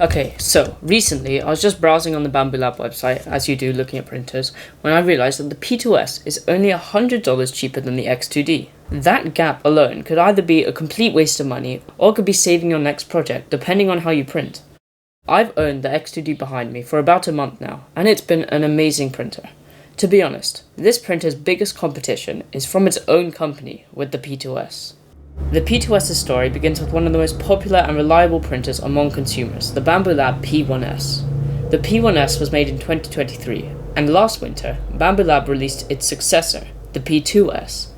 Okay, so recently I was just browsing on the Bamboo Lab website, as you do looking at printers, when I realised that the P2S is only $100 cheaper than the X2D. That gap alone could either be a complete waste of money, or it could be saving your next project, depending on how you print. I've owned the X2D behind me for about a month now, and it's been an amazing printer. To be honest, this printer's biggest competition is from its own company with the P2S. The P2S's story begins with one of the most popular and reliable printers among consumers, the Bamboo Lab P1S. The P1S was made in 2023, and last winter, Bamboo Lab released its successor, the P2S.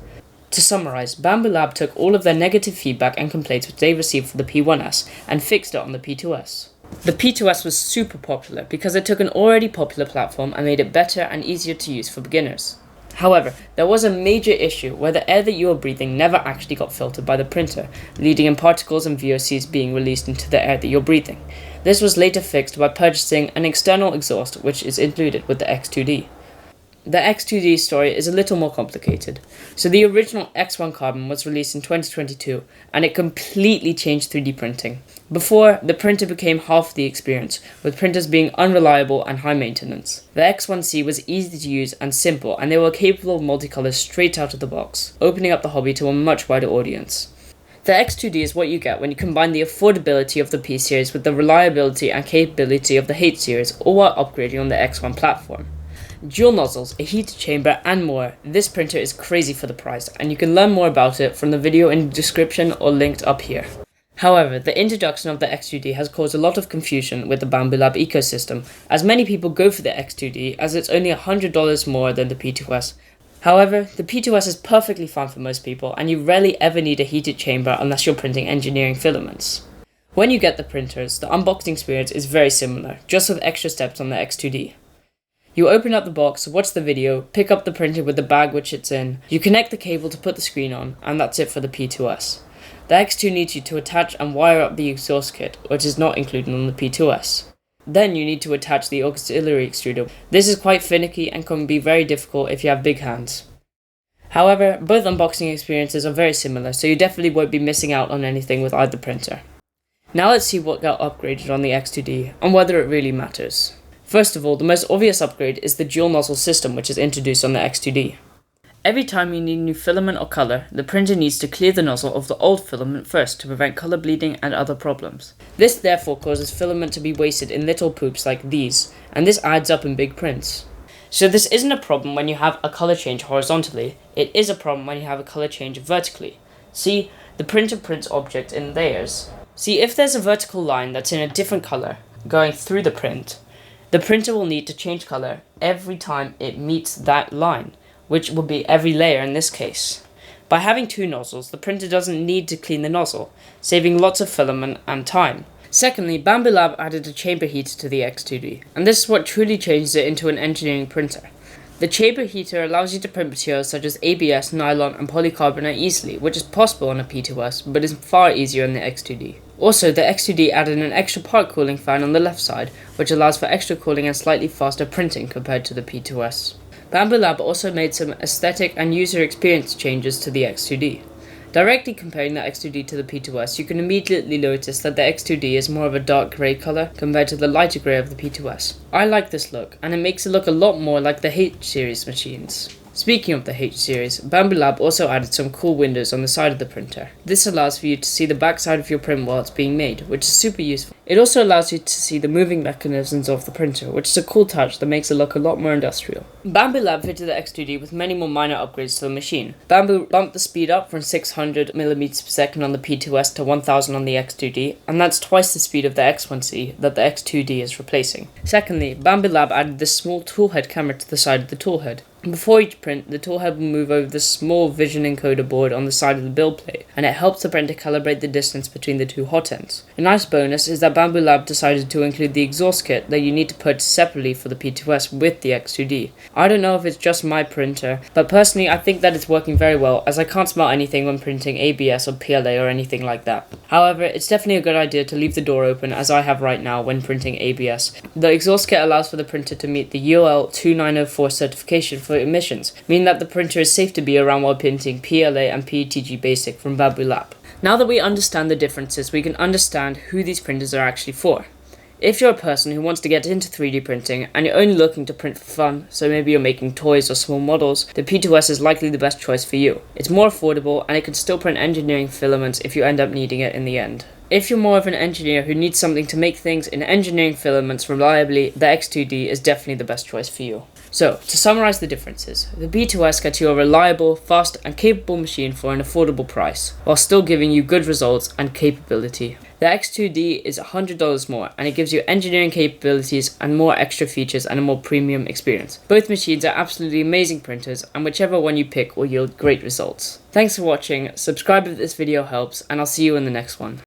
To summarize, Bamboo Lab took all of their negative feedback and complaints which they received for the P1S and fixed it on the P2S. The P2S was super popular because it took an already popular platform and made it better and easier to use for beginners. However, there was a major issue where the air that you were breathing never actually got filtered by the printer, leading in particles and VOCs being released into the air that you're breathing. This was later fixed by purchasing an external exhaust which is included with the X2D. The X2D story is a little more complicated. So the original X1 Carbon was released in 2022 and it completely changed 3D printing. Before, the printer became half the experience, with printers being unreliable and high maintenance. The X1C was easy to use and simple, and they were capable of multicolor straight out of the box, opening up the hobby to a much wider audience. The X2D is what you get when you combine the affordability of the P series with the reliability and capability of the H series, all while upgrading on the X1 platform. Dual nozzles, a heated chamber, and more. This printer is crazy for the price, and you can learn more about it from the video in the description or linked up here. However, the introduction of the X2D has caused a lot of confusion with the Bamboo Lab ecosystem, as many people go for the X2D as it's only $100 more than the P2S. However, the P2S is perfectly fine for most people, and you rarely ever need a heated chamber unless you're printing engineering filaments. When you get the printers, the unboxing experience is very similar, just with extra steps on the X2D. You open up the box, watch the video, pick up the printer with the bag which it's in, you connect the cable to put the screen on, and that's it for the P2S. The X2 needs you to attach and wire up the exhaust kit, which is not included on the P2S. Then you need to attach the auxiliary extruder. This is quite finicky and can be very difficult if you have big hands. However, both unboxing experiences are very similar, so you definitely won't be missing out on anything with either printer. Now let's see what got upgraded on the X2D, and whether it really matters. First of all, the most obvious upgrade is the dual nozzle system which is introduced on the X2D. Every time you need new filament or color, the printer needs to clear the nozzle of the old filament first to prevent color bleeding and other problems. This therefore causes filament to be wasted in little poops like these, and this adds up in big prints. So this isn't a problem when you have a color change horizontally, it is a problem when you have a color change vertically. See, the printer prints objects in layers. See, if there's a vertical line that's in a different color going through the print, the printer will need to change color every time it meets that line, which will be every layer in this case. By having two nozzles, the printer doesn't need to clean the nozzle, saving lots of filament and time. Secondly, Bamboo Lab added a chamber heater to the X2D, and this is what truly changes it into an engineering printer. The chamber heater allows you to print materials such as ABS, nylon, and polycarbonate easily, which is possible on a P2S, but is far easier on the X2D. Also, the X2D added an extra part cooling fan on the left side, which allows for extra cooling and slightly faster printing compared to the P2S. Bamboo Lab also made some aesthetic and user experience changes to the X2D. Directly comparing the X2D to the P2S, you can immediately notice that the X2D is more of a dark grey colour compared to the lighter grey of the P2S. I like this look, and it makes it look a lot more like the H series machines. Speaking of the H series, Bamboo Lab also added some cool windows on the side of the printer. This allows for you to see the back side of your print while it's being made, which is super useful. It also allows you to see the moving mechanisms of the printer, which is a cool touch that makes it look a lot more industrial. Bamboo Lab fitted the X2D with many more minor upgrades to the machine. Bamboo bumped the speed up from 600mm per second on the P2S to 1000 on the X2D, and that's twice the speed of the X1C that the X2D is replacing. Secondly, Bamboo Lab added this small toolhead camera to the side of the toolhead. Before each print, the toolhead will move over the small vision encoder board on the side of the build plate, and it helps the printer calibrate the distance between the two hot ends. A nice bonus is that Bamboo Lab decided to include the exhaust kit that you need to purchase separately for the P2S with the X2D. I don't know if it's just my printer, but personally I think that it's working very well, as I can't smell anything when printing ABS or PLA or anything like that. However, it's definitely a good idea to leave the door open, as I have right now when printing ABS. The exhaust kit allows for the printer to meet the UL 2904 certification for emissions, meaning that the printer is safe to be around while printing PLA and PETG Basic from Bamboo Lab. Now that we understand the differences, we can understand who these printers are actually for. If you're a person who wants to get into 3D printing and you're only looking to print for fun, so maybe you're making toys or small models, the P2S is likely the best choice for you. It's more affordable and it can still print engineering filaments if you end up needing it in the end. If you're more of an engineer who needs something to make things in engineering filaments reliably, the X2D is definitely the best choice for you. So, to summarize the differences, the P2S gets you a reliable, fast and capable machine for an affordable price, while still giving you good results and capability. The X2D is $100 more, and it gives you engineering capabilities and more extra features and a more premium experience. Both machines are absolutely amazing printers, and whichever one you pick will yield great results. Thanks for watching, subscribe if this video helps, and I'll see you in the next one.